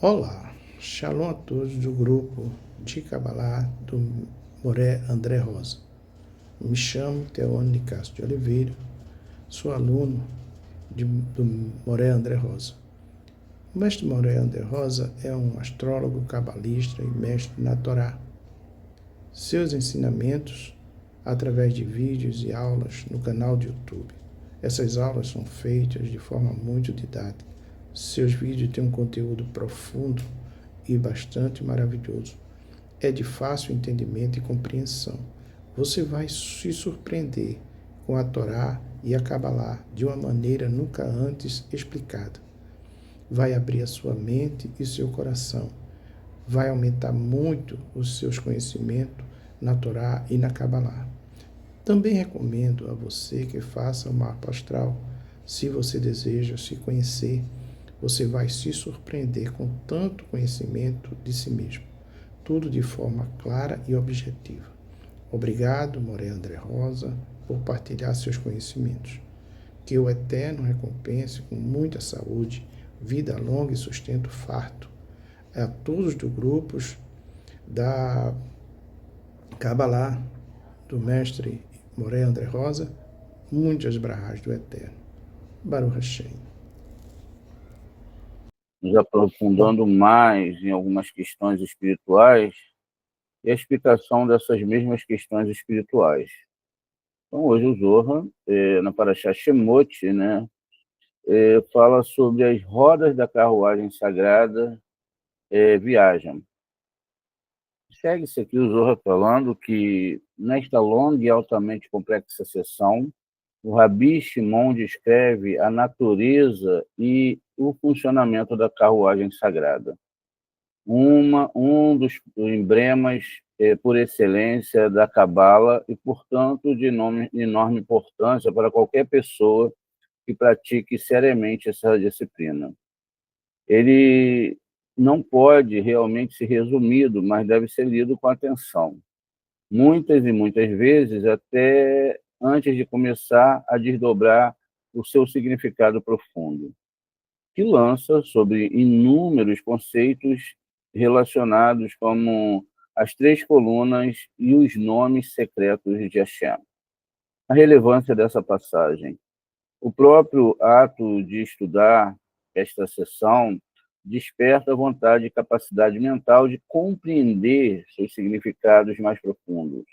Olá, shalom a todos do grupo de Kabbalah do Moré André Rosa. Me chamo Teone Castro de Oliveira, sou aluno do Moré André Rosa. O mestre Moré André Rosa é um astrólogo, cabalista e mestre na Torá. Seus ensinamentos através de vídeos e aulas no canal de YouTube. Essas aulas são feitas de forma muito didática. Seus vídeos têm um conteúdo profundo e bastante maravilhoso. É de fácil entendimento e compreensão. Você vai se surpreender com a Torá e a Kabbalah de uma maneira nunca antes explicada. Vai abrir a sua mente e seu coração. Vai aumentar muito os seus conhecimentos na Torá e na Kabbalah. Também recomendo a você que faça o mapa astral. Se você deseja se conhecer, você vai se surpreender com tanto conhecimento de si mesmo. Tudo de forma clara e objetiva. Obrigado, Moré André Rosa, por partilhar seus conhecimentos. Que o Eterno recompense com muita saúde, vida longa e sustento farto. A todos dos grupos da Kabbalah, do mestre Moré André Rosa, muitas brahas do Eterno. Baruch Hashem. Nos aprofundando mais em algumas questões espirituais e a explicação dessas mesmas questões espirituais. Então, hoje o Zohar, na Parashá Shemot, fala sobre as rodas da carruagem sagrada viajam. Segue-se aqui o Zohar falando que, nesta longa e altamente complexa sessão, o Rabi Shimon descreve a natureza e o funcionamento da carruagem sagrada. Um dos emblemas por excelência da Cabala e, portanto, de enorme importância para qualquer pessoa que pratique seriamente essa disciplina. Ele não pode realmente ser resumido, mas deve ser lido com atenção. Muitas e muitas vezes, até antes de começar a desdobrar o seu significado profundo, que lança sobre inúmeros conceitos relacionados como as 3 colunas e os nomes secretos de Hashem. A relevância dessa passagem. O próprio ato de estudar esta sessão desperta a vontade e capacidade mental de compreender seus significados mais profundos,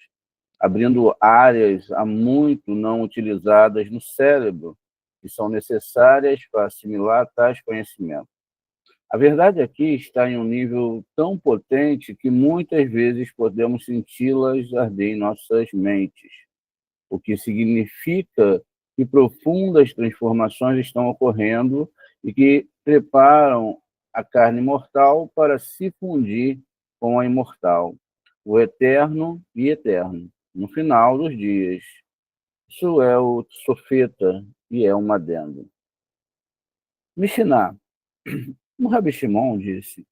abrindo áreas há muito não utilizadas no cérebro, que são necessárias para assimilar tais conhecimentos. A verdade aqui está em um nível tão potente que muitas vezes podemos senti-las arder em nossas mentes, o que significa que profundas transformações estão ocorrendo e que preparam a carne mortal para se fundir com a imortal, o eterno e eterno, no final dos dias. Isso é o Sofeta e é um adendo. Mishnah. O Rabi Shimon disse: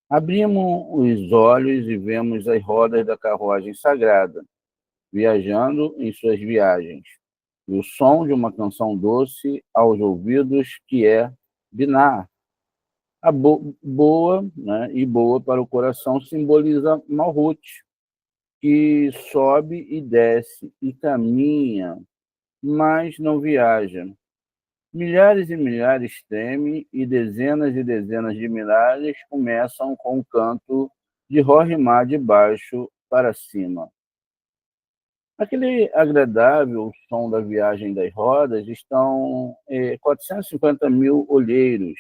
abrimos os olhos e vemos as rodas da carruagem sagrada, viajando em suas viagens, e o som de uma canção doce aos ouvidos, que é Biná. A boa, e boa para o coração simboliza Malhut, que sobe e desce e caminha, mas não viaja. Milhares e milhares temem e dezenas de milhares começam com o canto de Rohimá de baixo para cima. Aquele agradável som da viagem das rodas estão 450 mil olheiros,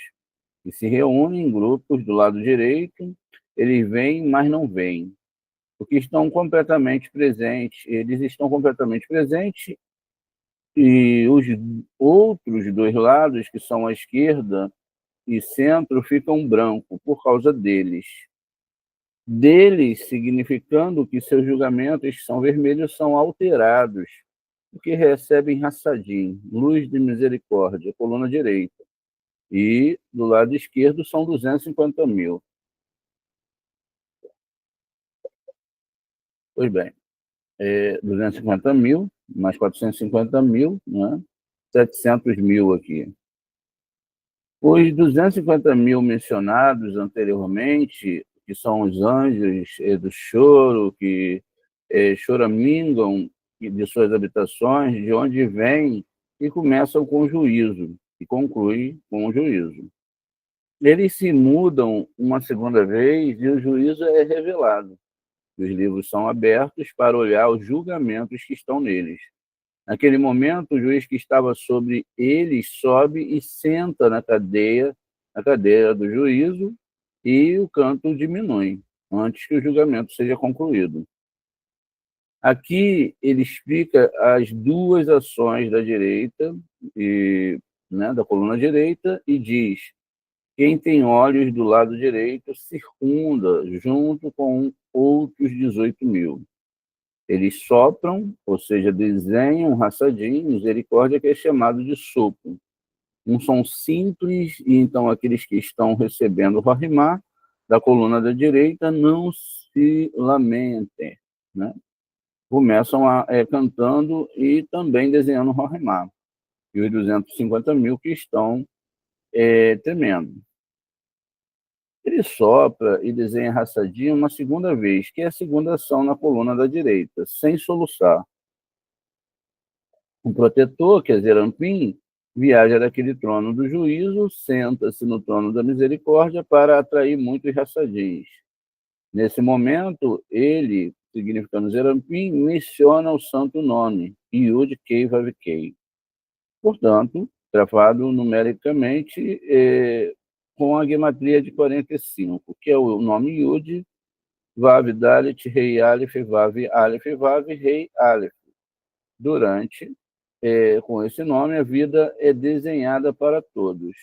que se reúnem em grupos do lado direito. Eles vêm, mas não vêm, porque estão completamente presentes. Eles estão completamente presentes e os outros dois lados, que são a esquerda e centro, ficam branco por causa deles. Deles, significando que seus julgamentos são vermelhos, são alterados, porque recebem Hassadim, luz de misericórdia, coluna direita. E do lado esquerdo são 250 mil. Pois bem, 250 mil, mais 450 mil, né? 700 mil aqui. Os 250 mil mencionados anteriormente, que são os anjos do choro, que choramingam de suas habitações, de onde vêm e começam com o juízo, e concluem com o juízo. Eles se mudam uma segunda vez e o juízo é revelado. Os livros são abertos para olhar os julgamentos que estão neles. Naquele momento, o juiz que estava sobre eles sobe e senta na cadeira do juízo, e o canto diminui, antes que o julgamento seja concluído. Aqui ele explica as duas ações da direita, da coluna direita, e diz: quem tem olhos do lado direito circunda junto com outros 18 mil. Eles sopram, ou seja, desenham Hassadim, misericórdia, que é chamado de sopro. Um som simples, e então aqueles que estão recebendo o Rohimá da coluna da direita não se lamentem, né? Começam cantando e também desenhando o Rohimá. E os 250 mil que estão temendo. Ele sopra e desenha Hassadim uma segunda vez, que é a segunda ação na coluna da direita, sem soluçar. O protetor, que é Zerampim, viaja daquele trono do juízo, senta-se no trono da misericórdia para atrair muitos Hassadins. Nesse momento, ele, significando Zerampim, menciona o santo nome, Yud Kei Vav Kei. Portanto, gravado numericamente com a gematria de 45, que é o nome Yud, Vav Dalet, Rei Aleph, Vav Aleph, Vav, Rei Aleph. Durante, com esse nome, a vida é desenhada para todos.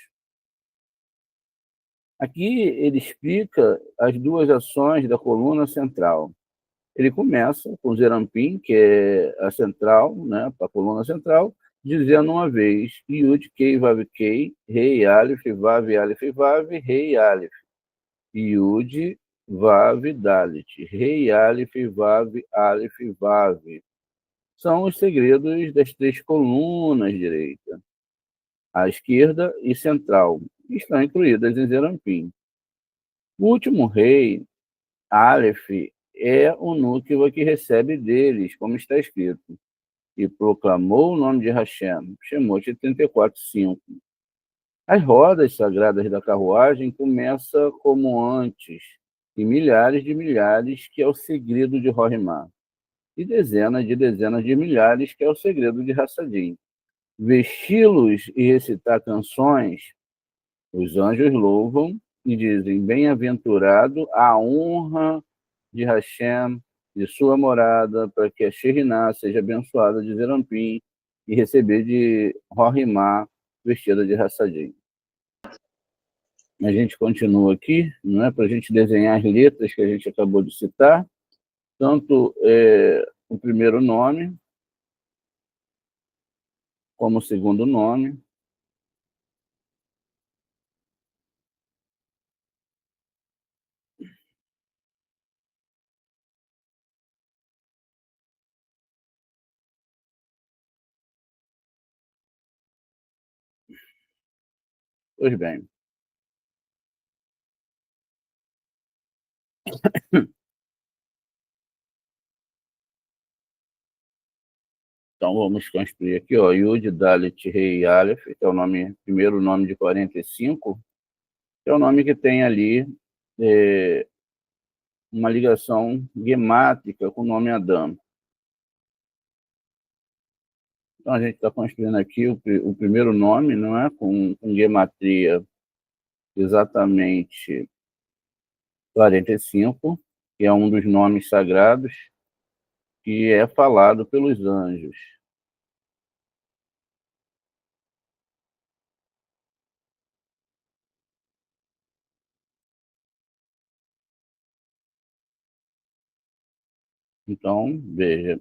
Aqui ele explica as duas ações da coluna central. Ele começa com Zerampim, que é a central, né, a coluna central, dizendo uma vez: Yud Kei Vav Kei, Rei Aleph, Vav Aleph, Vav, Rei Aleph. Yud Vav Dalet, Rei Aleph, Vav Aleph, Vav. São os segredos das três colunas direita, à esquerda e central, que estão incluídas em Zerampim. O último rei, Aleph, é o núcleo que recebe deles, como está escrito, e proclamou o nome de Hashem, Shemot 34:5. As rodas sagradas da carruagem começam como antes, e milhares de milhares, que é o segredo de Rohimá, e dezenas de milhares, que é o segredo de Hassadim. Vesti-los e recitar canções, os anjos louvam e dizem: bem-aventurado a honra de Hashem, de sua morada, para que a Shekhinah seja abençoada de Zerampim e receber de Rohimá, vestida de Hassadim. A gente continua aqui, não é, para a gente desenhar as letras que a gente acabou de citar, tanto o primeiro nome, como o segundo nome. Pois bem. Então, vamos construir aqui, ó, Yud, Dalet, Rei e Aleph, que é o primeiro nome de 45, que é o nome que tem ali uma ligação gemátrica com o nome Adam. Então, a gente está construindo aqui o primeiro nome, não é? Com gematria exatamente 45, que é um dos nomes sagrados que é falado pelos anjos. Então, veja,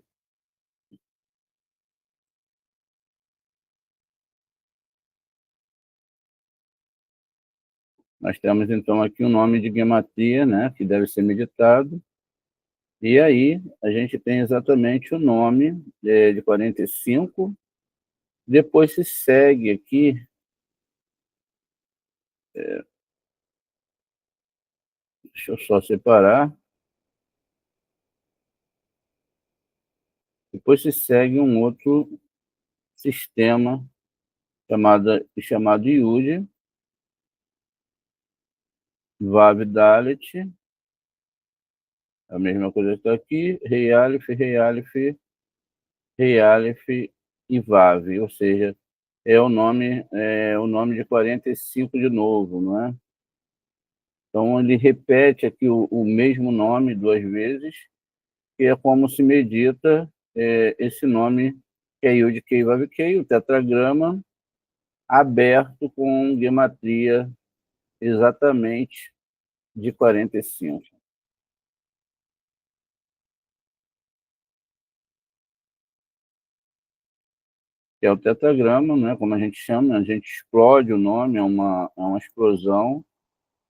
nós temos então aqui o nome de gematria, né, que deve ser meditado, e aí a gente tem exatamente o nome de 45, depois se segue aqui, deixa eu só separar, depois se segue um outro sistema chamado Yud, Vav Dalet, a mesma coisa que está aqui, Rei Aleph, Rei Aleph, Rei Aleph e Vav, ou seja, é o nome de 45 de novo, não é? Então ele repete aqui o mesmo nome duas vezes, que é como se medita esse nome que é Yud Kei Vav Kei, o tetragrama, aberto com gematria exatamente de 45. Que é o tetragrama, né, como a gente chama, a gente explode o nome, é uma explosão,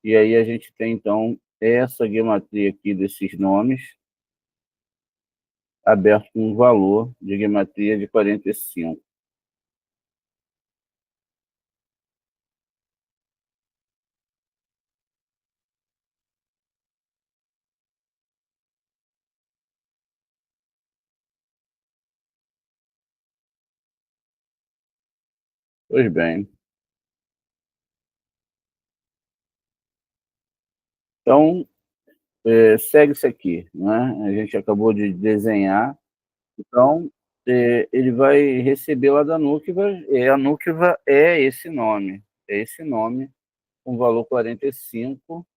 e aí a gente tem, então, essa gematria aqui desses nomes, aberto com um valor de gematria de 45. Pois bem. Então, segue-se aqui, né? A gente acabou de desenhar. Então, ele vai receber lá da Nukva, e a Nukva é esse nome, com valor 45,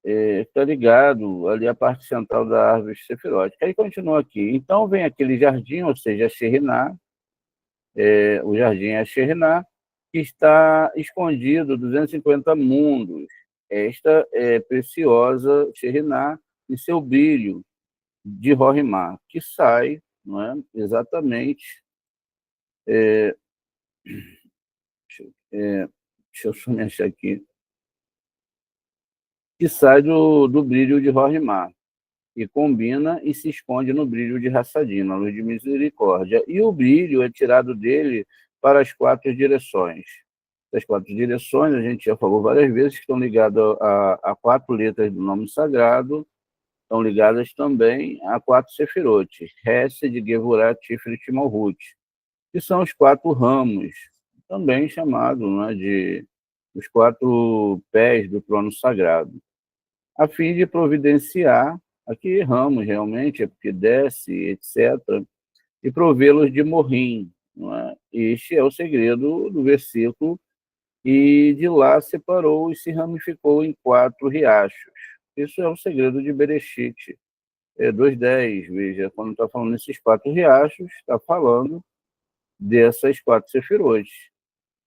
está ligado ali à parte central da árvore sefirótica. Aí continua aqui. Então, vem aquele jardim, ou seja, a Shekhinah, o jardim é a Shekhinah, que está escondido 250 mundos. Esta é preciosa Shekhinah e seu brilho de Rohimá, que sai, não é, exatamente, deixa eu só me achar aqui, que sai do brilho de Rohimá, e combina e se esconde no brilho de Hassadim, na luz de misericórdia. E o brilho é tirado dele para as quatro direções. As quatro direções, a gente já falou várias vezes, que estão ligadas a quatro letras do nome sagrado, estão ligadas também a quatro sefirot, Hesed, Gevurat, Tiferet e Malhut, que são os quatro ramos, também chamados, né, de os quatro pés do trono sagrado, a fim de providenciar, aqui ramos realmente, é porque desce, etc., e provê-los de morrim. Não é? Este é o segredo do versículo, e de lá separou e se ramificou em quatro riachos. Isso é o segredo de Bereshit 2:10. Veja, quando está falando desses quatro riachos, está falando dessas quatro sefirot.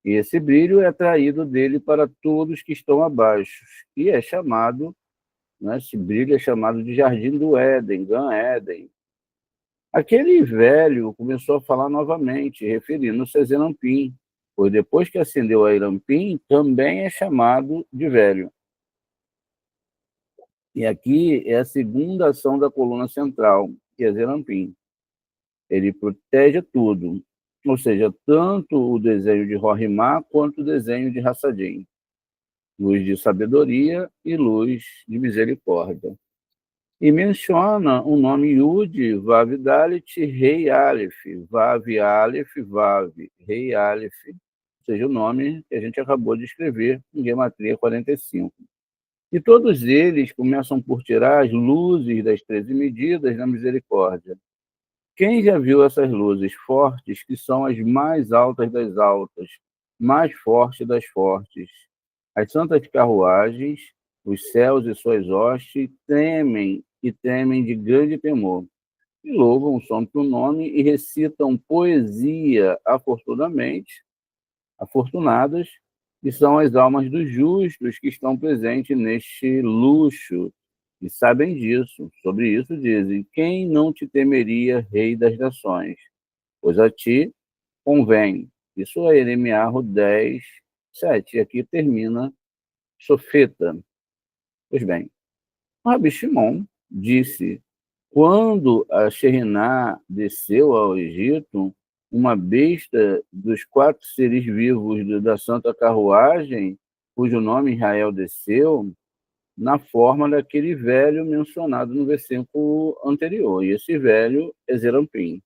E esse brilho é atraído dele para todos que estão abaixo, e é chamado, né, esse brilho é chamado de Jardim do Éden, Gan Éden. Aquele velho começou a falar novamente, referindo-se a Zerampim, pois depois que acendeu a Irampim, também é chamado de velho. E aqui é a segunda ação da coluna central, que é Zerampim. Ele protege tudo, ou seja, tanto o desenho de Rohimá quanto o desenho de Hassadim, luz de sabedoria e luz de misericórdia. E menciona o nome Yud, Vav Dalet, Rei Aleph, Vav Aleph, Vav, Rei Aleph, ou seja, o nome que a gente acabou de escrever em Gematria 45. E todos eles começam por tirar as luzes das 13 medidas da misericórdia. Quem já viu essas luzes fortes, que são as mais altas das altas, mais fortes das fortes? As santas carruagens, os céus e suas hostes tremem e tremem de grande temor, e louvam o santo nome e recitam poesia afortunadas, que são as almas dos justos que estão presentes neste luxo, e sabem disso. Sobre isso dizem: quem não te temeria, Rei das Nações? Pois a ti convém. Isso é Eremiarro 10, 7. E aqui termina Sofeta. Pois bem, Rabi Shimon disse: quando a Sheriná desceu ao Egito, uma besta dos 4 seres vivos da Santa Carruagem, cujo nome Israel desceu, na forma daquele velho mencionado no versículo anterior. E esse velho é Zerampim.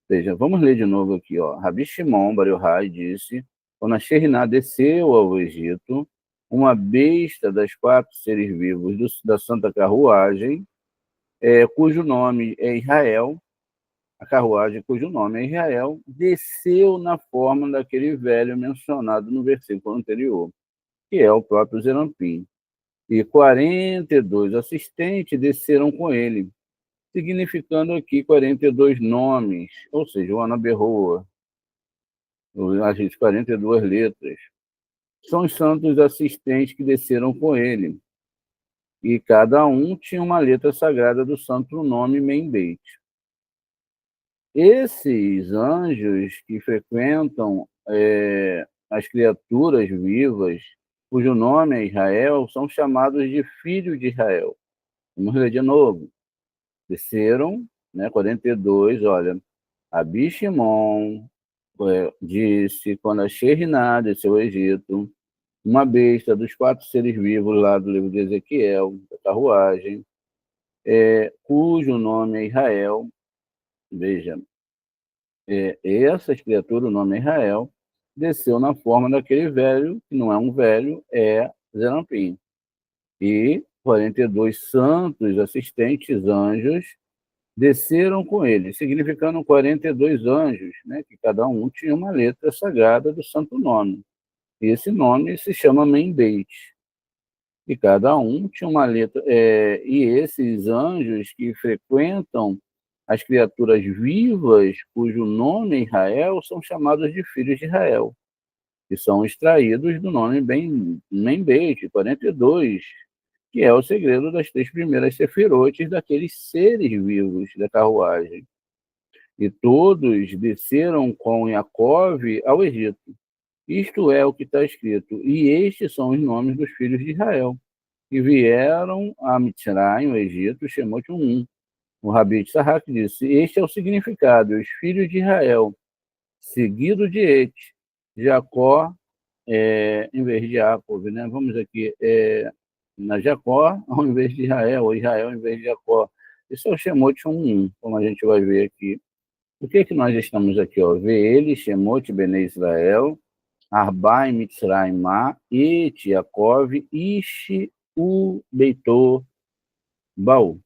Veja, vamos ler de novo aqui. Rabi Shimon Bar Yochai disse: quando a Sheriná desceu ao Egito, uma besta das 4 seres vivos da Santa Carruagem, cujo nome é Israel, a carruagem cujo nome é Israel, desceu na forma daquele velho mencionado no versículo anterior, que é o próprio Zerampim. E 42 assistentes desceram com ele, significando aqui 42 nomes, ou seja, o Anaberroa, as 42 letras. São os santos assistentes que desceram com ele, e cada um tinha uma letra sagrada do santo nome Membeit. Esses anjos que frequentam as criaturas vivas, cujo nome é Israel, são chamados de filhos de Israel. Vamos ler de novo. Desceram, 42, olha, Rabi Shimon disse, quando a Sheriná desceu ao Egito, uma besta dos 4 seres vivos lá do livro de Ezequiel, da carruagem, cujo nome é Israel. Veja, essas criaturas, o nome é Israel, desceu na forma daquele velho, que não é um velho, é Zerampim. E 42 santos assistentes, anjos, desceram com ele, significando 42 anjos, que cada um tinha uma letra sagrada do santo nome. E esse nome se chama Membeit. E cada um tinha uma letra. E esses anjos que frequentam as criaturas vivas, cujo nome é Israel, são chamados de filhos de Israel, que são extraídos do nome Membeit, 42, que é o segredo das 3 primeiras sefirotes daqueles seres vivos da carruagem. E todos desceram com Jacov ao Egito. Isto é o que está escrito. E estes são os nomes dos filhos de Israel, que vieram a Mitzrayim, o Egito, Shemot 1. O Rabi Tzahak disse: este é o significado, os filhos de Israel, seguido de Et, Jacó, em vez de Jacob, Vamos aqui, na Jacó, ao invés de Israel, ou Israel ao invés de Jacó. Isso é o Shemot 1, como a gente vai ver aqui. O que nós estamos aqui? Vê ele, Shemot, Bnei Israel, Arba em Mitzrayim, Et, Yaakov, Ishi, U, Beitor, Baú. Ou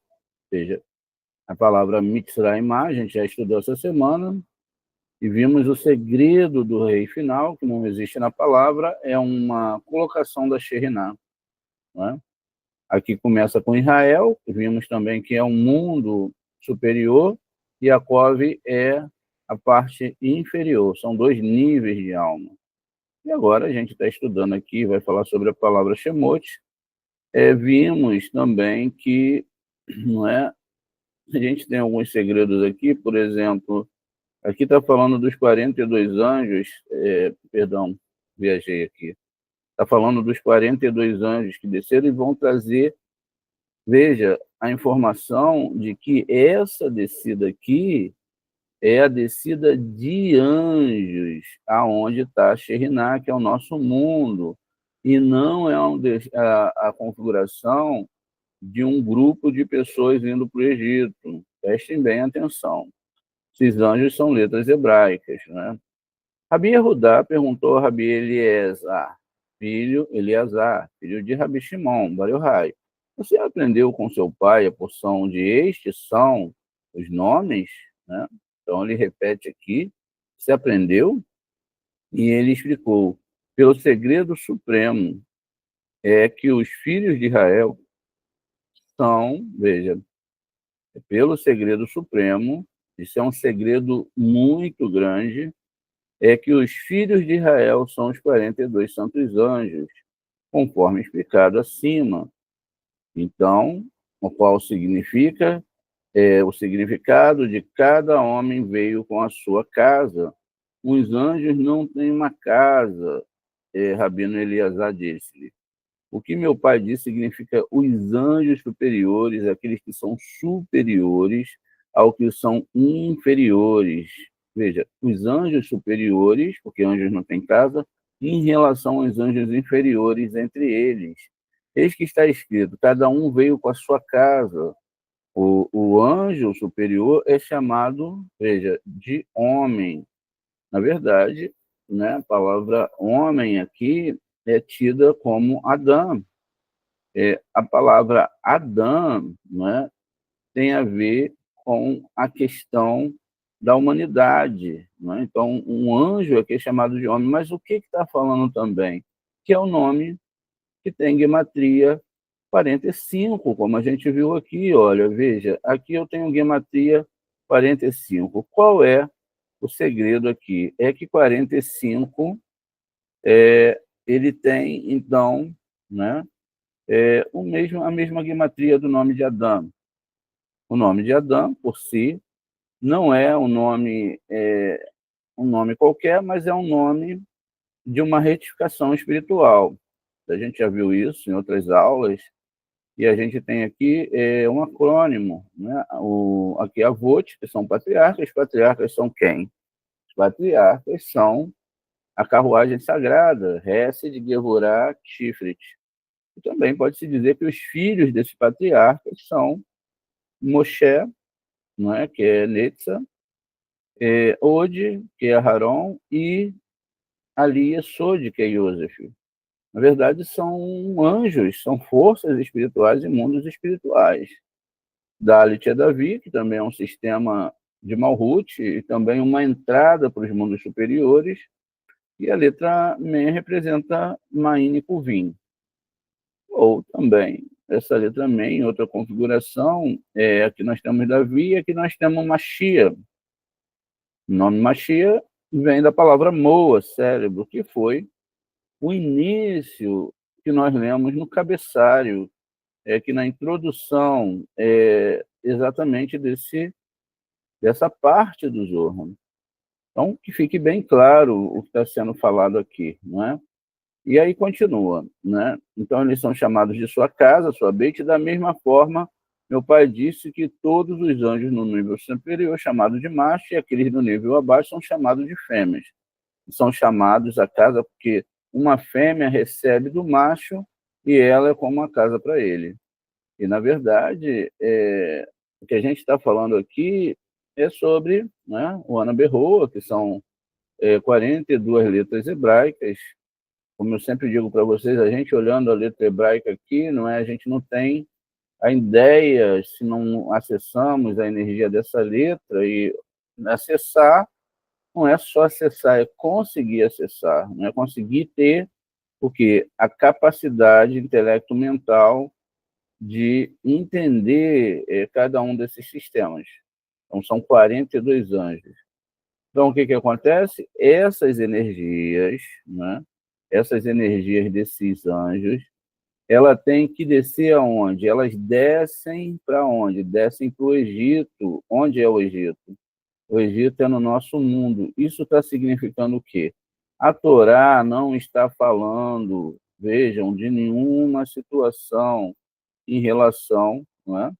seja, a palavra Mitzrayim, a gente já estudou essa semana, e vimos o segredo do rei final, que não existe na palavra, é uma colocação da Sheriná. Aqui começa com Israel, vimos também que é um mundo superior, e Yaakov é a parte inferior, são 2 níveis de alma. E agora a gente está estudando aqui, vai falar sobre a palavra Shemot. Vimos também que a gente tem alguns segredos aqui, por exemplo, aqui está falando dos 42 anjos, viajei aqui, está falando dos 42 anjos que desceram e vão trazer, veja, a informação de que essa descida aqui é a descida de anjos, aonde está a Sheriná, que é o nosso mundo, e não é a configuração de um grupo de pessoas indo para o Egito. Prestem bem atenção. Esses anjos são letras hebraicas. Rabi Yehudá perguntou a Rabi Eleazar, filho de Rabi Shimon Bar Yochai: você aprendeu com seu pai a porção de estes são os nomes? né? Então, ele repete aqui, se aprendeu, e ele explicou, pelo segredo supremo, é que os filhos de Israel são, veja, pelo segredo supremo, isso é um segredo muito grande, é que os filhos de Israel são os 42 santos anjos, conforme explicado acima. Então, o qual significa, o significado de cada homem veio com a sua casa. Os anjos não têm uma casa, Rabino Eleazar disse-lhe. O que meu pai disse significa os anjos superiores, aqueles que são superiores ao que são inferiores. Veja, os anjos superiores, porque anjos não têm casa, em relação aos anjos inferiores entre eles. Eis que está escrito, cada um veio com a sua casa. O anjo superior é chamado, veja, de homem. Na verdade, né, a palavra homem aqui é tida como Adão. A palavra Adão, né, tem a ver com a questão da humanidade. Né? Então, um anjo aqui é chamado de homem, mas o que está falando também? Que é o nome que tem gematria 45, como a gente viu aqui. Olha, veja, aqui eu tenho gematria 45. Qual é o segredo aqui? É que 45 ele tem, então, né, a mesma gematria do nome de Adão. O nome de Adão, por si, não é um nome qualquer, mas é um nome de uma retificação espiritual. A gente já viu isso em outras aulas, e a gente tem aqui um acrônimo, né? Aqui Avot, que são patriarcas. Patriarcas são quem? Os patriarcas são a carruagem sagrada, Hesed, Gevurah, Tiferet. E também pode-se dizer que os filhos desses patriarcas são Moshe, não é? Que é Netza, Ode, que é Haron, e ali é Sod, que é Yosef. Na verdade, são anjos, são forças espirituais e mundos espirituais. Dalit é Davi, que também é um sistema de Malhut, e também uma entrada para os mundos superiores, e a letra Men representa Maim e Kuvim. Ou também, essa letra Men, em outra configuração, aqui nós temos Davi e aqui nós temos Machia. O nome Machia vem da palavra Moa, cérebro, que foi o início que nós lemos no cabeçário, que na introdução exatamente dessa parte do Zohar. Então, que fique bem claro o que está sendo falado aqui, não é? E aí continua, né? Então, eles são chamados de sua casa, sua beit, da mesma forma, meu pai disse que todos os anjos no nível superior, chamados de macho, e aqueles no nível abaixo são chamados de fêmeas. São chamados a casa porque uma fêmea recebe do macho e ela é como uma casa para ele. E, na verdade, o que a gente está falando aqui é sobre, né, o Ana Berroa, que são 42 letras hebraicas. Como eu sempre digo para vocês, a gente olhando a letra hebraica aqui, não é, a gente não tem a ideia, se não acessamos a energia dessa letra, e acessar não é só acessar, é conseguir acessar, não é conseguir ter porque a capacidade intelecto mental de entender cada um desses sistemas. Então, são 42 anjos. Então, o que acontece? Essas energias, né? Essas energias desses anjos, ela tem que descer aonde? Elas descem para onde? Descem para o Egito. Onde é o Egito? O Egito é no nosso mundo. Isso está significando o quê? A Torá não está falando, vejam, de nenhuma situação em relação, não é,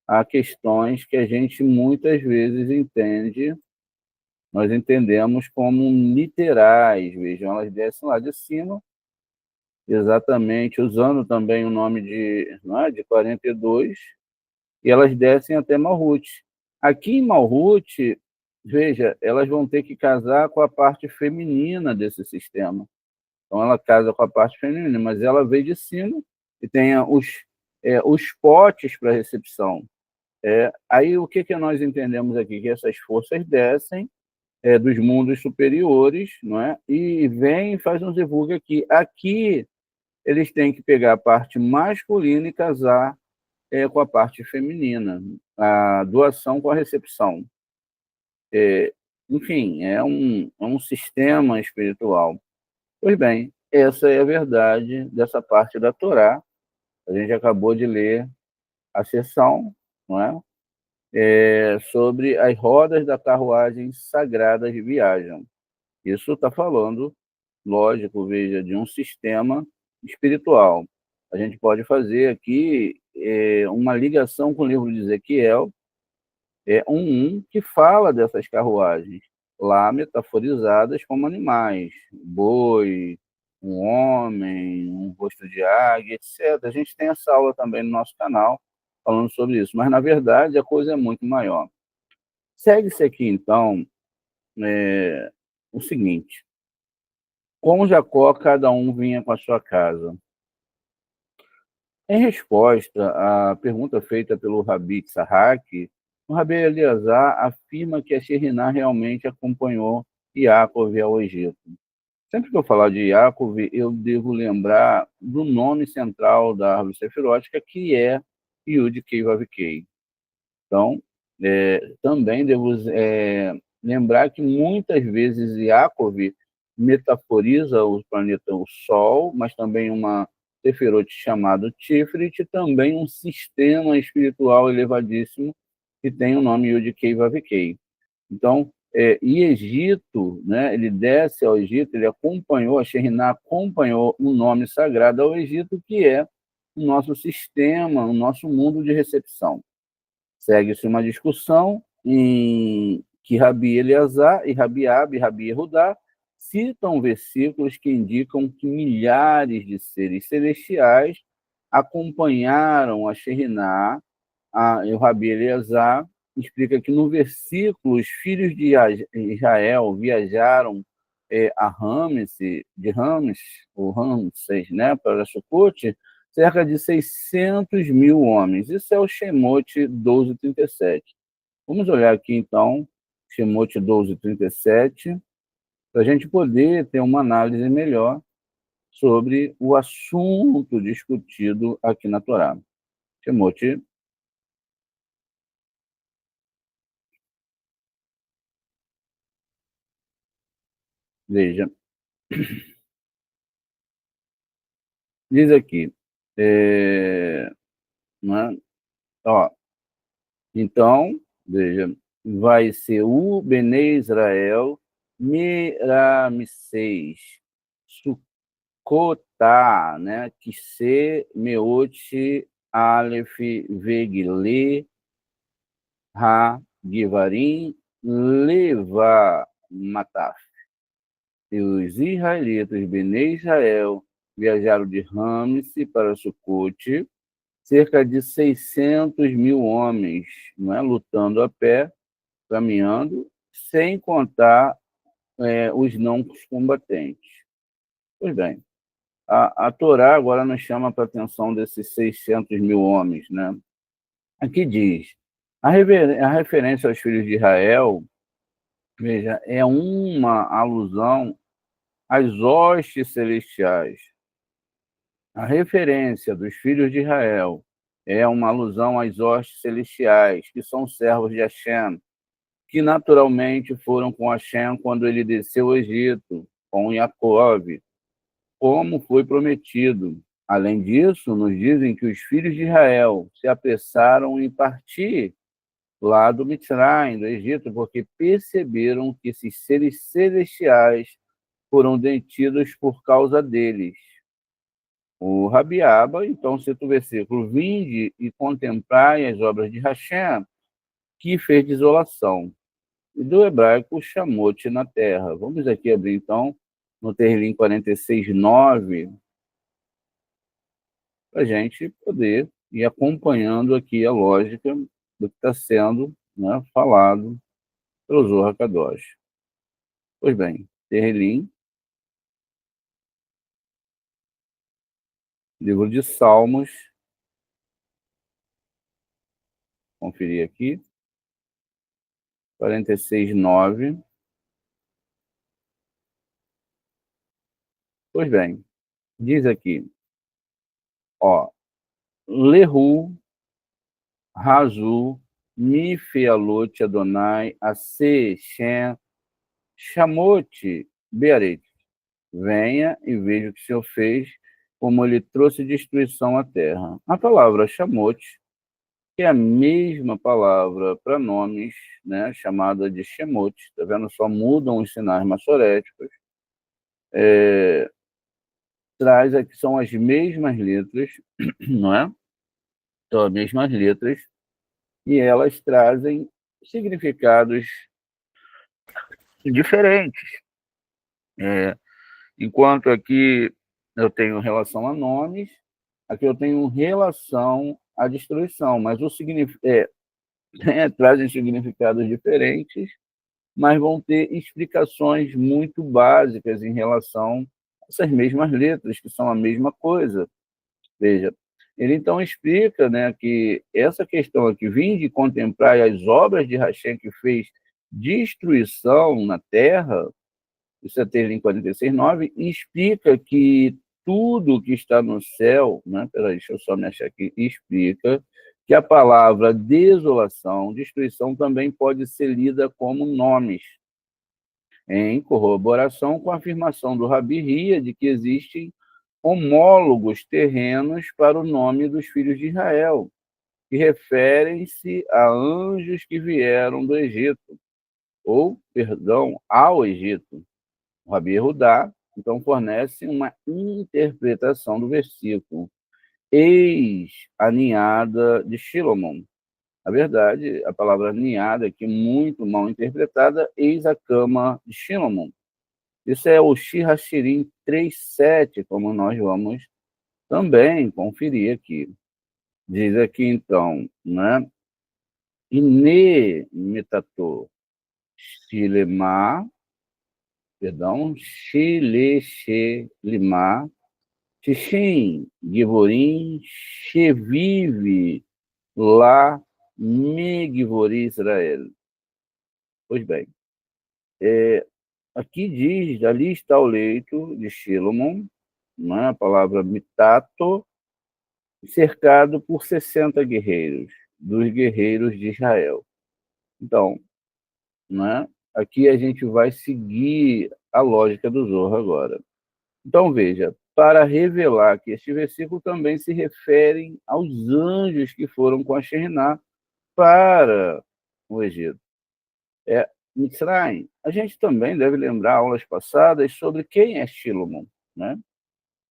a questões que a gente muitas vezes entende, nós entendemos como literais. Vejam, elas descem lá de cima, exatamente, usando também o nome não é, de 42, e elas descem até Malhut. Aqui em Malhut, veja, elas vão ter que casar com a parte feminina desse sistema. Então, ela casa com a parte feminina, mas ela veio de cima e tem os potes para recepção. Aí o que nós entendemos aqui? Que essas forças descem dos mundos superiores, não é? E vem e faz um zivuga aqui. Aqui eles têm que pegar a parte masculina e casar com a parte feminina, a doação com a recepção. Enfim, é um sistema espiritual. Pois bem, essa é a verdade dessa parte da Torá. A gente acabou de ler a sessão, não é? Sobre as rodas da carruagem sagrada de viagem. Isso está falando, lógico, veja, de um sistema espiritual. A gente pode fazer aqui uma ligação com o livro de Ezequiel, que fala dessas carruagens, lá metaforizadas como animais, boi, um homem, um rosto de águia, etc. A gente tem essa aula também no nosso canal falando sobre isso, mas na verdade a coisa é muito maior. Segue-se aqui, então, o seguinte: com Jacó, cada um vinha com a sua casa. Em resposta à pergunta feita pelo Rabi Tzahak, o Rabi Eleazar afirma que a Sheriná realmente acompanhou Yaakov ao Egito. Sempre que eu falar de Yaakov, eu devo lembrar do nome central da árvore sefirótica, que é Yud Kei Vav Kei. Então, também devo lembrar que muitas vezes Yaakov metaforiza o planeta, o Sol, mas também uma Sefirote chamado Tifrit, e também um sistema espiritual elevadíssimo que tem o nome Yud-Kei Vav-Kei. Então, e Egito, né, ele desce ao Egito, ele acompanhou, a Sheriná acompanhou o nome sagrado ao Egito, que é o nosso sistema, o nosso mundo de recepção. Segue-se uma discussão em que Rabi Eleazar e Rabi Abi e Rabi Yehudá citam versículos que indicam que milhares de seres celestiais acompanharam a Sheriná. O Rabi Eleazar explica que no versículo os filhos de Israel viajaram a Ramses, né, para Sucote, cerca de 600 mil homens. Isso é o Shemot 12:37. Vamos olhar aqui, então, Shemot 12:37, para a gente poder ter uma análise melhor sobre o assunto discutido aqui na Torá. Shemot, veja, diz aqui, né? Ó, então, veja, vai ser o Bene Israel, Miramiseis, Sukotá, né? Kise, Meot, Aleph, Vegle, Ha, Givarim, Leva, Mataf. E os israelitas, Bene Israel, viajaram de Rames para Sucote, cerca de 600 mil homens, não é? Lutando a pé, caminhando, sem contar os não combatentes. Pois bem, a Torá agora nos chama para a atenção desses 600 mil homens. Né? Aqui diz, a referência aos filhos de Israel, veja, é uma alusão às hostes celestiais. A referência dos filhos de Israel é uma alusão às hostes celestiais, que são servos de Hashem, que naturalmente foram com Hashem quando ele desceu ao Egito, com Yaakov, como foi prometido. Além disso, nos dizem que os filhos de Israel se apressaram em partir lá do Mitzrayim, do Egito, porque perceberam que esses seres celestiais foram detidos por causa deles. O Rabiaba, então, cita o versículo: vinde e contemplai as obras de Hashem, que fez desolação. E do hebraico, chamou-te na terra. Vamos aqui abrir, então, no Terrilim 46:9, para a gente poder ir acompanhando aqui a lógica do que está sendo, né, falado pelo Zohar Kadosh. Pois bem, Terrilim, livro de Salmos, conferir aqui. 46:9. Pois bem, diz aqui, ó, Lehu, Razu, Mifealot Adonai, Ase, Shem, Shamote, Bearet. Venha e veja o que o Senhor fez, como ele trouxe destruição à terra. A palavra Shamote, que é a mesma palavra para nomes, né, chamada de Shemote, tá vendo? Só mudam os sinais maçoréticos. Traz aqui, são as mesmas letras, não é? São as mesmas letras, e elas trazem significados diferentes. Enquanto aqui eu tenho relação a nomes, aqui eu tenho relação à destruição, mas o trazem significados diferentes, mas vão ter explicações muito básicas em relação a essas mesmas letras, que são a mesma coisa. Veja, ele então explica, né, que essa questão aqui, vim de contemplar as obras de Hashem que fez destruição na terra, isso é Teilim 46:9, explica que tudo que está no céu, né, peraí, deixa eu só me achar aqui, explica que a palavra desolação, destruição, também pode ser lida como nomes, em corroboração com a afirmação do Rabi Hia de que existem homólogos terrenos para o nome dos filhos de Israel, que referem-se a anjos que vieram do Egito, ou, perdão, ao Egito. O Rabi Yehudá, então, fornece uma interpretação do versículo. Eis a ninhada de Shilomon. Na verdade, a palavra ninhada aqui, muito mal interpretada, eis a cama de Shilomon. Isso é o Shir Hashirim 3:7, como nós vamos também conferir aqui. Diz aqui, então, né? Ine metato shilema, perdão, shileshelima, Shishim, Givorim, Shevive, lá, me Givori Israel. Pois bem, aqui diz, ali está o leito de Shilomon, né, a palavra mitato, cercado por 60 guerreiros, dos guerreiros de Israel. Então, né, aqui a gente vai seguir a lógica do Zohar agora. Então, veja, para revelar que este versículo também se refere aos anjos que foram com a Shekhinah para o Egito. Mitzrayim. A gente também deve lembrar aulas passadas sobre quem é Shilomon, né?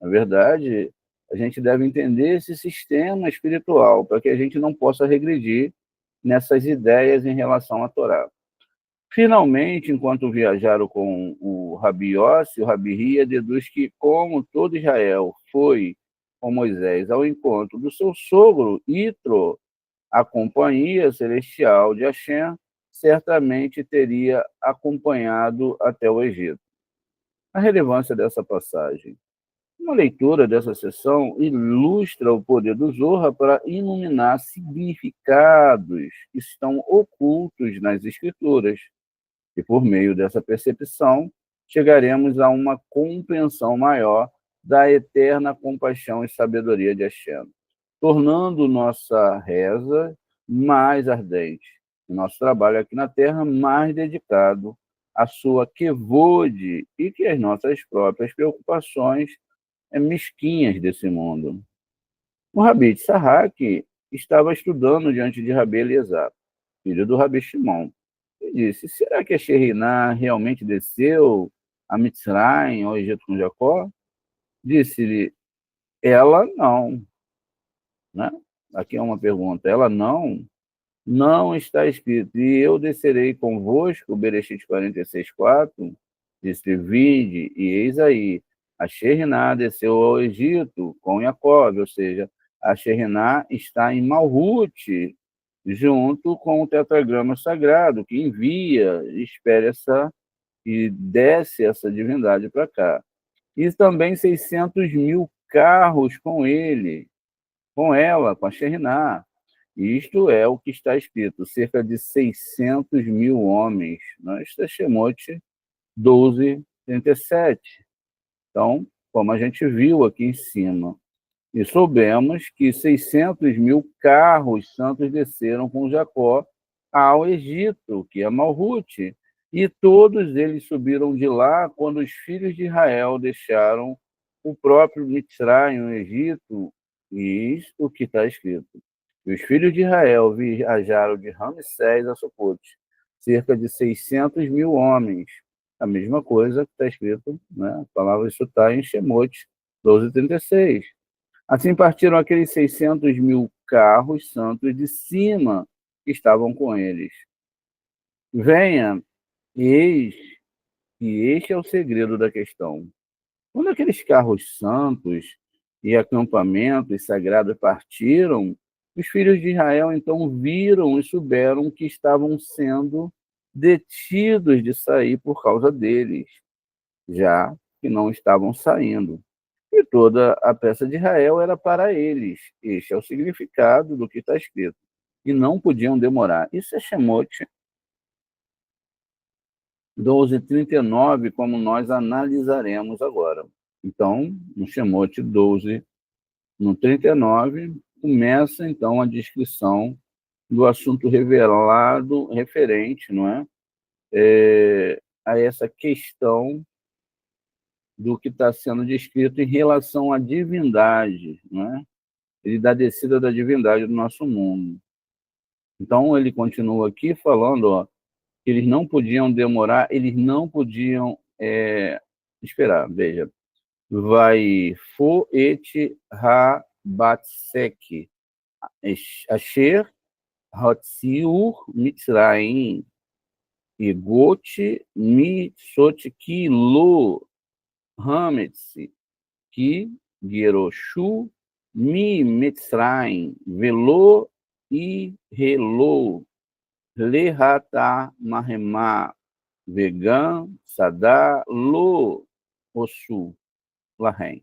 Na verdade, a gente deve entender esse sistema espiritual para que a gente não possa regredir nessas ideias em relação à Torá. Finalmente, enquanto viajaram com o Rabi Yossi, o Rabi Hia deduz que, como todo Israel foi com Moisés ao encontro do seu sogro, Itro, a companhia celestial de Hashem, certamente teria acompanhado até o Egito. A relevância dessa passagem. Uma leitura dessa seção ilustra o poder do Zohar para iluminar significados que estão ocultos nas Escrituras. E por meio dessa percepção, chegaremos a uma compreensão maior da eterna compaixão e sabedoria de Hashem, tornando nossa reza mais ardente, e nosso trabalho aqui na Terra mais dedicado à sua kevod e que as nossas próprias preocupações mesquinhas desse mundo. O Rabi Tzahak estava estudando diante de Rabi Eliezer, filho do Rabi Shimon, e disse, será que a Shekhinah realmente desceu a Mitzrayim, ao Egito com Jacó? Disse-lhe, ela não. Né? Aqui é uma pergunta, ela não está escrito, e eu descerei convosco, Bereshit 46:4, disse, vinde, e eis aí, a Shekhinah desceu ao Egito com Jacó, ou seja, a Shekhinah está em Malhut, junto com o tetragrama sagrado, que envia, espera e desce essa divindade para cá. E também 600 mil carros com ele, com ela, com a Shekhinah. Isto é o que está escrito, cerca de 600 mil homens. Né? Isto é Shemote 12:37. Então, como a gente viu aqui em cima, e soubemos que 600 mil carros santos desceram com Jacó ao Egito, que é Malhute, e todos eles subiram de lá quando os filhos de Israel deixaram o próprio Mitzrayim, o Egito, e isto que está escrito. E os filhos de Israel viajaram de Ramsés a Sucote, cerca de 600 mil homens. A mesma coisa que está escrito, né? A palavra isso está em Shemote 12:36. Assim partiram aqueles 600 mil carros santos de cima que estavam com eles. Venha, eis que este é o segredo da questão. Quando aqueles carros santos e acampamentos sagrados partiram, os filhos de Israel então viram e souberam que estavam sendo detidos de sair por causa deles, já que não estavam saindo. E toda a peça de Israel era para eles. Este é o significado do que está escrito. E não podiam demorar. Isso é Shemote 12:39, como nós analisaremos agora. Então, no Shemote 12, no 39, começa então a descrição do assunto revelado referente, não é? A essa questão do que está sendo descrito em relação à divindade, não é? Ele da descida da divindade do nosso mundo. Então, ele continua aqui falando, ó, que eles não podiam demorar, eles não podiam esperar. Veja, vai fo et ha batsek asher hotziur mitzraim egot mitzot kilo hametz ki geroshu mi mitzraim velo e relou lehata mahema vegan sadá lo osu lahem.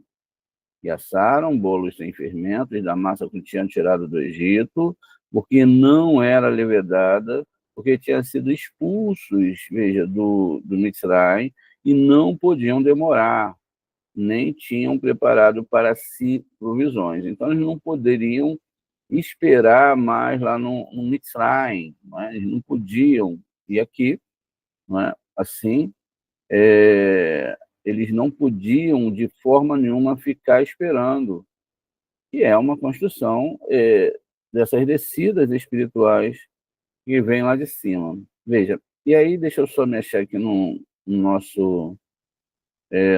E assaram bolos sem fermentos da massa que tinham tirado do Egito, porque não era levedada, porque tinham sido expulsos, veja, do Mitzrayim, e não podiam demorar, nem tinham preparado para si provisões. Então, eles não poderiam esperar mais lá no Mitzrayim, né? Eles não podiam. E aqui, né, assim, eles não podiam de forma nenhuma ficar esperando, que é uma construção dessas descidas espirituais que vêm lá de cima. Veja, e aí deixa eu só mexer aqui no nosso...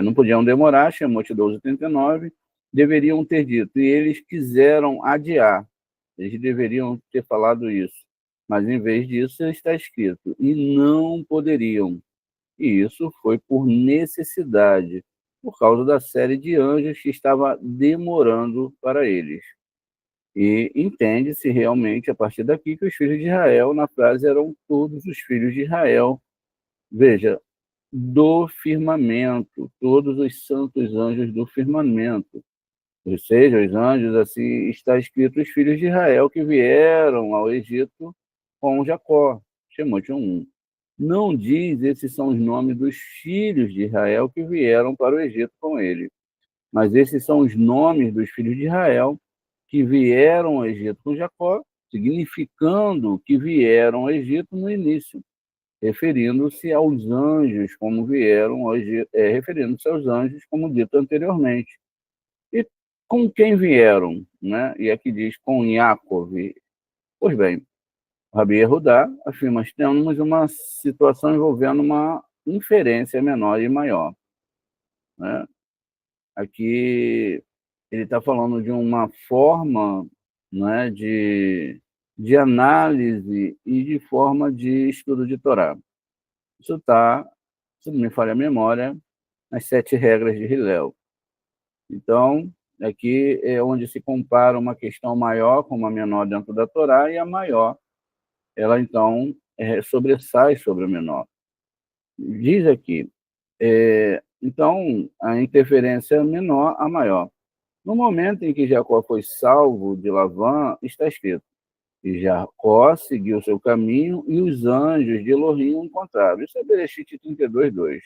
não podiam demorar, Shemote 12:39, deveriam ter dito, e eles quiseram adiar, eles deveriam ter falado isso, mas em vez disso está escrito, e não poderiam. E isso foi por necessidade, por causa da série de anjos que estava demorando para eles. E entende-se realmente, a partir daqui, que os filhos de Israel, na frase, eram todos os filhos de Israel. Veja, do firmamento, todos os santos anjos do firmamento. Ou seja, os anjos, assim, está escrito os filhos de Israel que vieram ao Egito com Jacó, Shemote 1. Não diz esses são os nomes dos filhos de Israel que vieram para o Egito com ele, mas esses são os nomes dos filhos de Israel que vieram ao Egito com Jacó, significando que vieram ao Egito no início, referindo-se aos anjos como vieram ao Egito, referindo-se aos anjos como dito anteriormente. E com quem vieram, né? E aqui diz com Yaakov. Pois bem, Rabi Yehudá afirma que temos uma situação envolvendo uma inferência menor e maior, né? Aqui ele está falando de uma forma, né, de análise e de forma de estudo de Torá. Isso está, se não me falha a memória, nas 7 regras de Hillel. Então, aqui é onde se compara uma questão maior com uma menor dentro da Torá, e a maior, ela então sobressai sobre a menor. Diz aqui, então, a interferência menor a maior. No momento em que Jacó foi salvo de Labã, está escrito, E Jacó seguiu seu caminho e os anjos de Elohim o encontraram. Isso é Bereshit 32:2.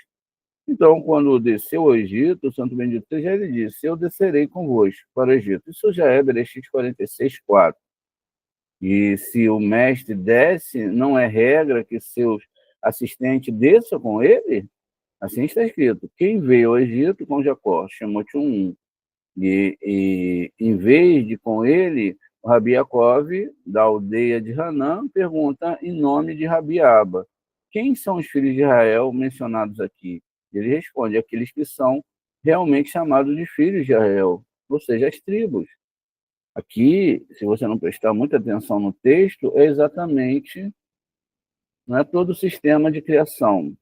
Então, quando desceu ao Egito, o Santo Bendito já ele disse: Eu descerei convosco para o Egito. Isso já é Bereshit 46:4. E se o mestre desce, não é regra que seus assistentes desçam com ele? Assim está escrito: quem veio ao Egito com Jacó, Shemot 1:1. E em vez de com ele, o Rabi Yaakov, da aldeia de Hanã, pergunta em nome de Rabi Aba: quem são os filhos de Israel mencionados aqui? Ele responde: aqueles que são realmente chamados de filhos de Israel, ou seja, as tribos. Aqui, se você não prestar muita atenção no texto, é exatamente, não é todo o sistema de criação.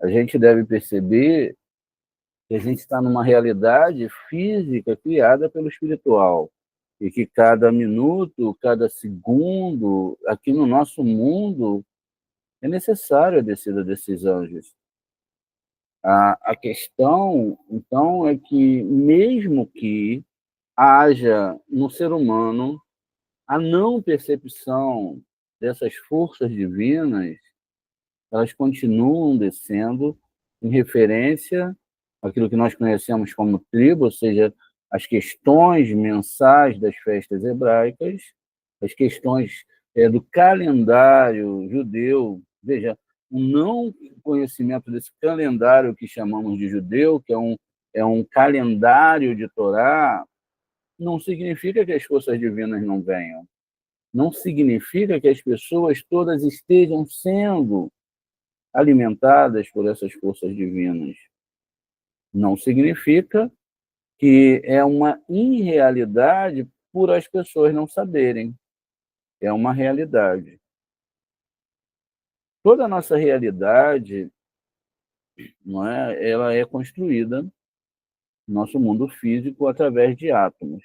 A gente deve perceber que a gente está numa realidade física criada pelo espiritual e que cada minuto, cada segundo, aqui no nosso mundo, é necessário a descida desses anjos. A questão, então, é que mesmo que haja no ser humano a não percepção dessas forças divinas, elas continuam descendo em referência àquilo que nós conhecemos como tribo, ou seja, as questões mensais das festas hebraicas, as questões do calendário judeu. Veja, o não conhecimento desse calendário que chamamos de judeu, que é um calendário de Torá, não significa que as forças divinas não venham. Não significa que as pessoas todas estejam sendo alimentadas por essas forças divinas. Não significa que é uma irrealidade por as pessoas não saberem. É uma realidade. Toda a nossa realidade, não é, ela é construída no nosso mundo físico através de átomos.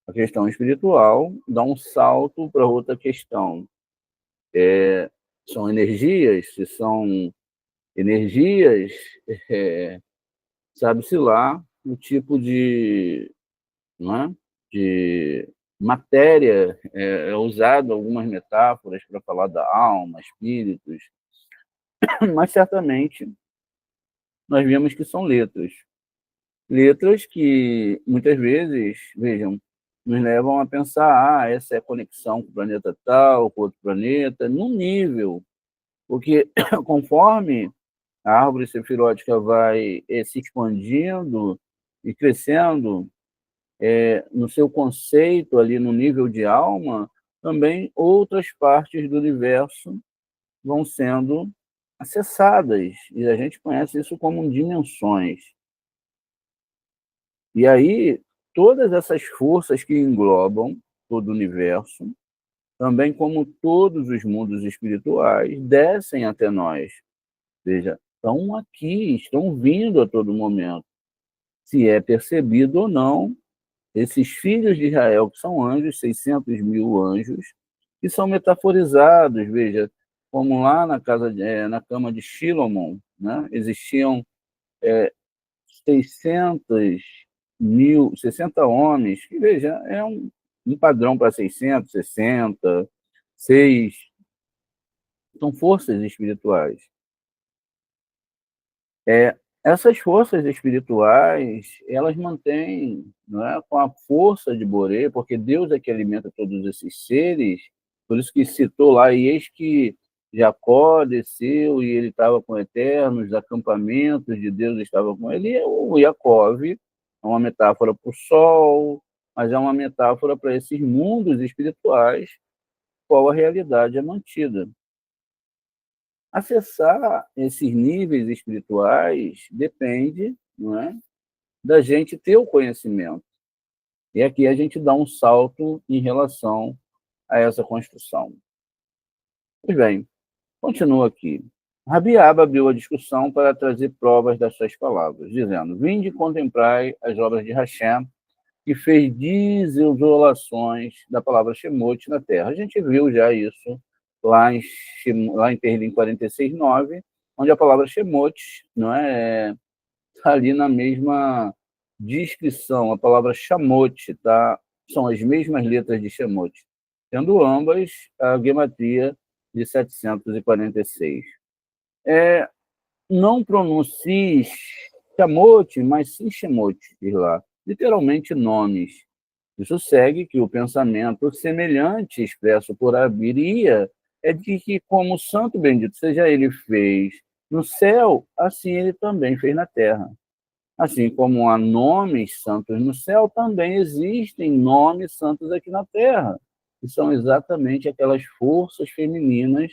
A questão espiritual dá um salto para outra questão. São energias, se são energias, sabe-se lá o tipo de, não é? De matéria, é usado algumas metáforas para falar da alma, espíritos, mas certamente nós vemos que são letras. Letras que muitas vezes, vejam, nos levam a pensar, essa é a conexão com o planeta tal, com outro planeta, num nível, porque conforme a árvore sefirótica vai se expandindo e crescendo no seu conceito ali no nível de alma, também outras partes do universo vão sendo acessadas, e a gente conhece isso como dimensões. E aí, todas essas forças que englobam todo o universo, também como todos os mundos espirituais, descem até nós. Veja, estão aqui, estão vindo a todo momento. Se é percebido ou não, esses filhos de Israel, que são anjos, 600 mil anjos, que são metaforizados, veja, como lá na cama de Shilomon, né? Existiam 600 mil, 60 homens, que, veja, é um padrão para 660, 6, são forças espirituais. Essas forças espirituais, elas mantêm, não é, com a força de Boré, porque Deus é que alimenta todos esses seres, por isso que citou lá, e eis que Jacó desceu e ele estava com o Eterno, os acampamentos de Deus estavam com ele. E o Jacob é uma metáfora para o sol, mas é uma metáfora para esses mundos espirituais, qual a realidade é mantida. Acessar esses níveis espirituais depende, não é, da gente ter o conhecimento. E aqui a gente dá um salto em relação a essa construção. Pois bem, continua aqui. Rabi Aba abriu a discussão para trazer provas das suas palavras, dizendo: vinde e contemplai as obras de Hashem, que fez desolações da palavra Shemot na terra. A gente viu já isso lá em Terlim 46:9, onde a palavra Shemot, não é, tá ali na mesma descrição. A palavra Shamot, tá? São as mesmas letras de Shemot. tendo ambas a gematria de 746. Não pronuncie Shamote, mas sim Shemote, diz lá, literalmente nomes. Isso segue que o pensamento semelhante expresso por Abiria é de que, como o santo bendito seja ele fez no céu, assim ele também fez na terra. Assim como há nomes santos no céu, também existem nomes santos aqui na terra, que são exatamente aquelas forças femininas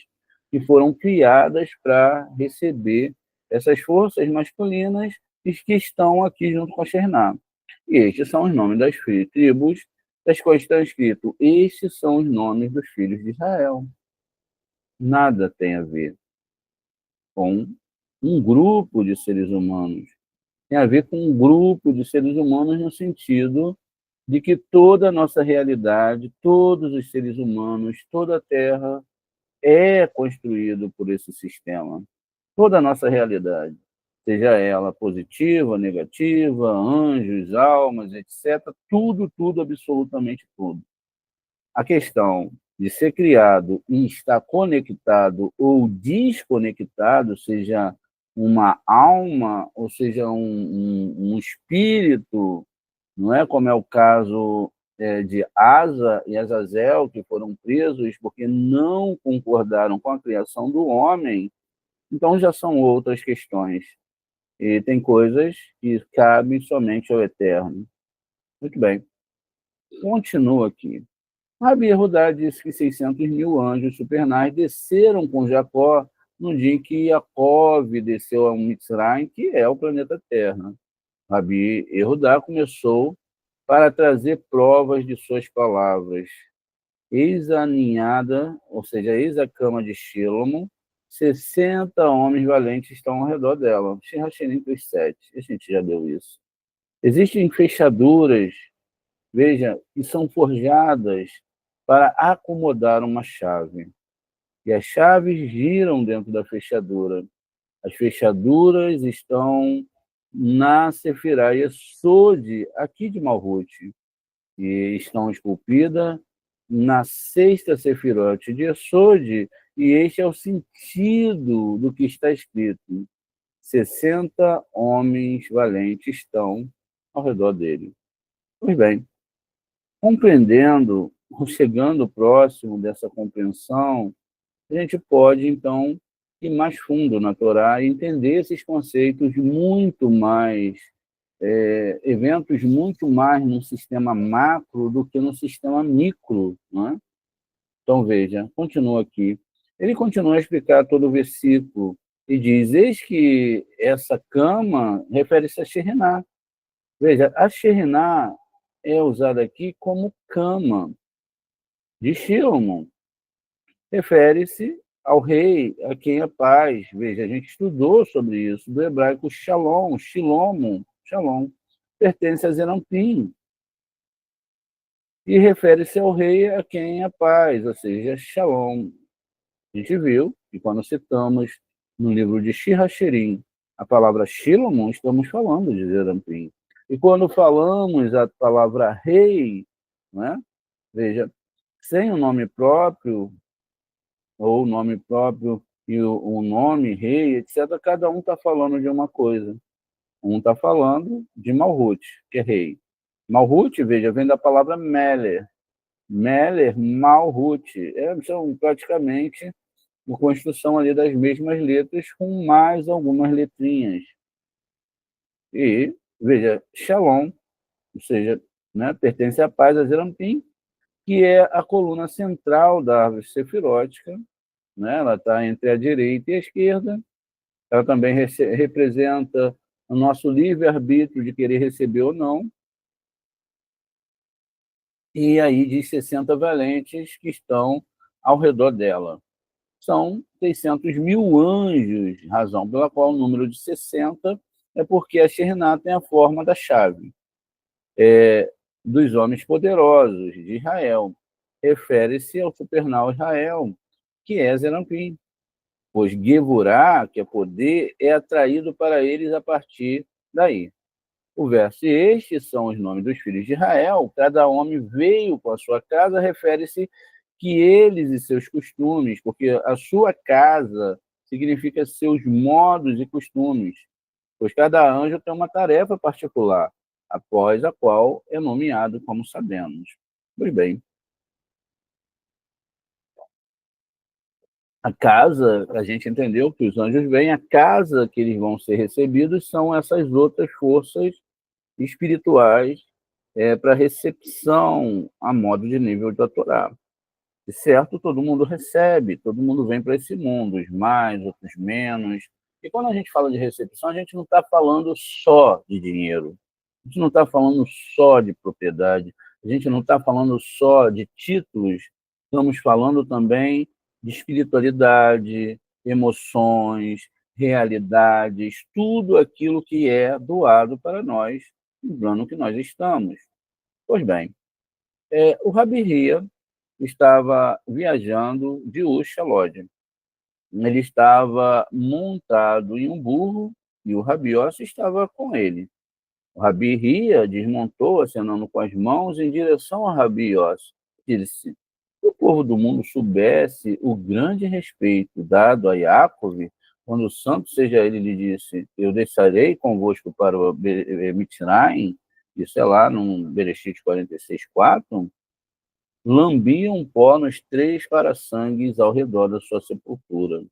que foram criadas para receber essas forças masculinas e que estão aqui junto com a Shekhinah. E estes são os nomes das tribos, das quais está escrito: estes são os nomes dos filhos de Israel. Nada tem a ver com um grupo de seres humanos. Tem a ver com um grupo de seres humanos no sentido de que toda a nossa realidade, todos os seres humanos, toda a Terra é construído por esse sistema. Toda a nossa realidade, seja ela positiva, negativa, anjos, almas, etc., tudo, absolutamente tudo. A questão de ser criado e estar conectado ou desconectado, seja uma alma, ou seja, um espírito, não é como é o caso de Asa e Azazel, que foram presos porque não concordaram com a criação do homem, então já são outras questões. E tem coisas que cabem somente ao Eterno. Muito bem. Continua aqui. Rabi Yehudá disse que 600 mil anjos supernais desceram com Jacó no dia em que Jacob desceu a Mitzrayim, que é o planeta Terra. Rabi Yehudá começou para trazer provas de suas palavras. Eis a ninhada, ou seja, eis a cama de Shilomo, 60 homens valentes estão ao redor dela. Shirachirim entre os 7. A gente já deu isso. Existem fechaduras, veja, que são forjadas para acomodar uma chave. E as chaves giram dentro da fechadura. As fechaduras estão na Sefirah Yesod, aqui de Malhut, e estão esculpidas na sexta Sefirote de Yesod, e este é o sentido do que está escrito. 60 homens valentes estão ao redor dele. Pois bem, compreendendo, chegando próximo dessa compreensão, a gente pode, então, ir mais fundo na Torá e entender esses conceitos muito mais, eventos muito mais no sistema macro do que no sistema micro. Não é? Então, veja, continua aqui. Ele continua a explicar todo o versículo e diz: eis que essa cama refere-se a Shekhinah. Veja, a Shekhinah é usada aqui como cama de Shilomon. Refere-se ao rei, a quem é paz. Veja, a gente estudou sobre isso, do hebraico Shalom, Shilomon, Shalom, pertence a Zerampim. E refere-se ao rei a quem é paz, ou seja, Shalom. A gente viu que quando citamos no livro de Shirachirim a palavra Shilomon, estamos falando de Zerampim. E quando falamos a palavra rei, né? Veja, sem o nome próprio, ou o nome próprio e o nome, rei, etc., cada um está falando de uma coisa. Um está falando de Malhut, que é rei. Malhut, veja, vem da palavra Meler. Meler, Malhut. São praticamente uma construção ali das mesmas letras, com mais algumas letrinhas. E, veja, Shalom, ou seja, né, pertence à paz, a Zerampim, que é a coluna central da árvore sefirótica, né? Ela está entre a direita e a esquerda. Ela também representa o nosso livre-arbítrio de querer receber ou não. E aí diz 60 valentes que estão ao redor dela. São 600 mil anjos, razão pela qual o número de 60 é porque a Shekhinah tem a forma da chave. Dos homens poderosos de Israel. Refere-se ao supernal Israel, que é Zerampim. Pois Gevurá, que é poder, é atraído para eles a partir daí. O verso: estes são os nomes dos filhos de Israel, cada homem veio com a sua casa, refere-se que eles e seus costumes, porque a sua casa significa seus modos e costumes, pois cada anjo tem uma tarefa particular, após a qual é nomeado, como sabemos. Pois bem, a casa, a gente entendeu que os anjos vêm, a casa que eles vão ser recebidos são essas outras forças espirituais para recepção a modo de nível da Torá. De certo, todo mundo recebe, todo mundo vem para esse mundo, uns mais, outros menos. E quando a gente fala de recepção, a gente não está falando só de dinheiro, a gente não está falando só de propriedade, a gente não está falando só de títulos, estamos falando também de espiritualidade, emoções, realidades, tudo aquilo que é doado para nós no plano que nós estamos. Pois bem, o Rabi Hia estava viajando de Uxalod. Ele estava montado em um burro e o Rabi Yossi estava com ele. O Rabi Hia desmontou, acenando com as mãos, em direção ao Rabi Yossi. Disse: se o povo do mundo soubesse o grande respeito dado a Yaakov, quando o santo seja ele lhe disse: eu descerei convosco para o Mitzrayim, isso é lá no Bereshit 46:4, lambiam pó nos 3 para-sangues ao redor da sua sepultura.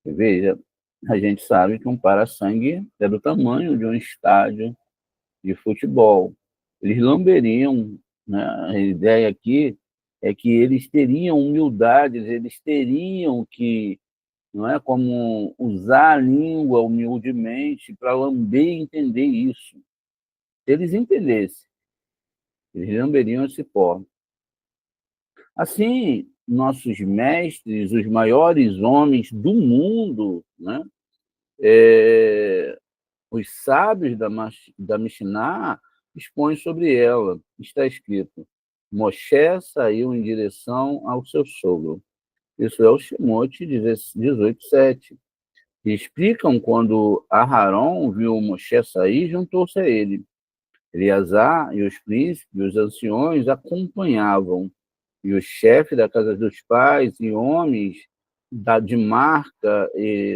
Veja, a gente sabe que um para-sangue é do tamanho de um estádio de futebol. Eles lamberiam, né? A ideia aqui é que eles teriam humildade, eles teriam que, não é, como usar a língua humildemente para lamber e entender isso. Se eles entendessem, eles lamberiam esse pó. Assim, nossos mestres, os maiores homens do mundo, né? Os sábios da Mishnah expõem sobre ela. Está escrito: Moshe saiu em direção ao seu sogro. Isso é o Shemot 18:7. E explicam quando Aharon viu Moshe sair, juntou-se a ele. Eleazar e os príncipes, os anciões, acompanhavam. E o chefe da casa dos pais e homens de marca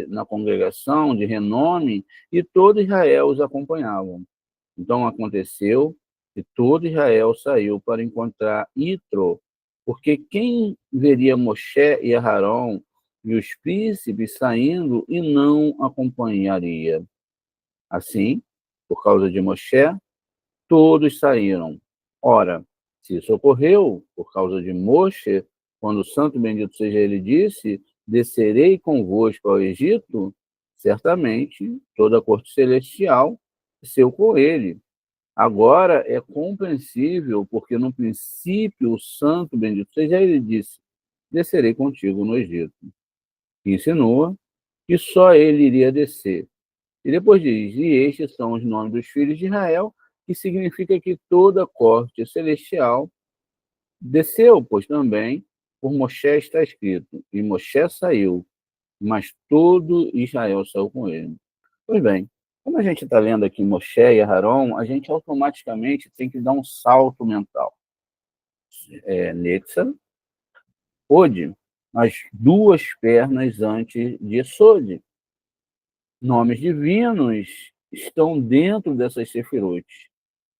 na congregação, de renome, e todo Israel os acompanhavam. Então aconteceu que todo Israel saiu para encontrar Itro, porque quem veria Moshe e Aharon e os príncipes saindo e não acompanharia? Assim, por causa de Moshe, todos saíram. Ora, se isso ocorreu por causa de Moshe, quando o santo bendito seja ele disse: descerei convosco ao Egito, certamente toda a corte celestial desceu com ele. Agora é compreensível, porque no princípio o santo bendito seja ele disse: descerei contigo no Egito. E insinua que só ele iria descer. E depois diz: e estes são os nomes dos filhos de Israel, que significa que toda a corte celestial desceu, pois também por Moshe está escrito: e Moshe saiu, mas todo Israel saiu com ele. Pois bem, como a gente está lendo aqui Moshe e Aharon, a gente automaticamente tem que dar um salto mental. Netzar, Od, as 2 pernas antes de Esod. Nomes divinos estão dentro dessas sefirot.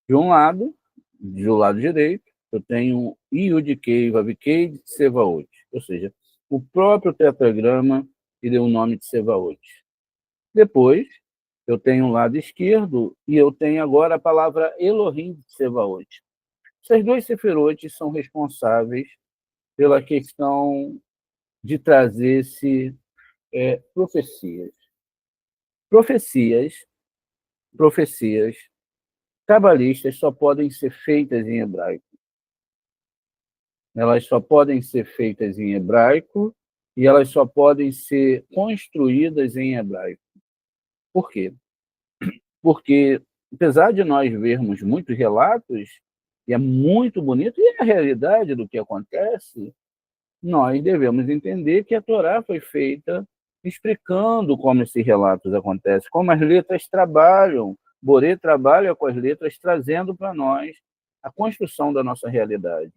De um lado, do lado direito, eu tenho Yud-Kei, Vav-Kei de Tsevaot, ou seja, o próprio tetragrama que deu o nome de Tsevaot. Depois, eu tenho o lado esquerdo e eu tenho agora a palavra Elohim de Tsevaot. Essas 2 sefirot são responsáveis pela questão de trazer-se profecias. Profecias cabalistas só podem ser feitas em hebraico. Elas só podem ser feitas em hebraico e elas só podem ser construídas em hebraico. Por quê? Porque, apesar de nós vermos muitos relatos, e é muito bonito, e é a realidade do que acontece, nós devemos entender que a Torá foi feita explicando como esses relatos acontecem, como as letras trabalham. Boré trabalha com as letras, trazendo para nós a construção da nossa realidade.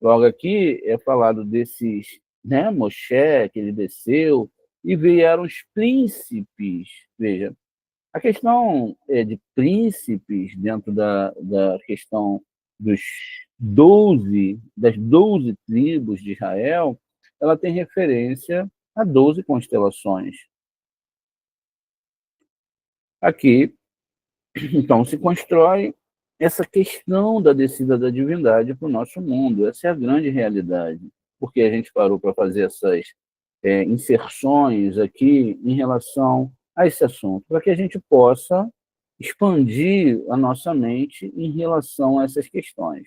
Logo aqui é falado desses, né, Moshe, que ele desceu, e vieram os príncipes. Veja, a questão de príncipes dentro da questão dos das 12 tribos de Israel, ela tem referência a 12 constelações. Aqui, então, se constrói essa questão da descida da divindade para o nosso mundo. Essa é a grande realidade. Porque a gente parou para fazer essas inserções aqui em relação a esse assunto, para que a gente possa expandir a nossa mente em relação a essas questões.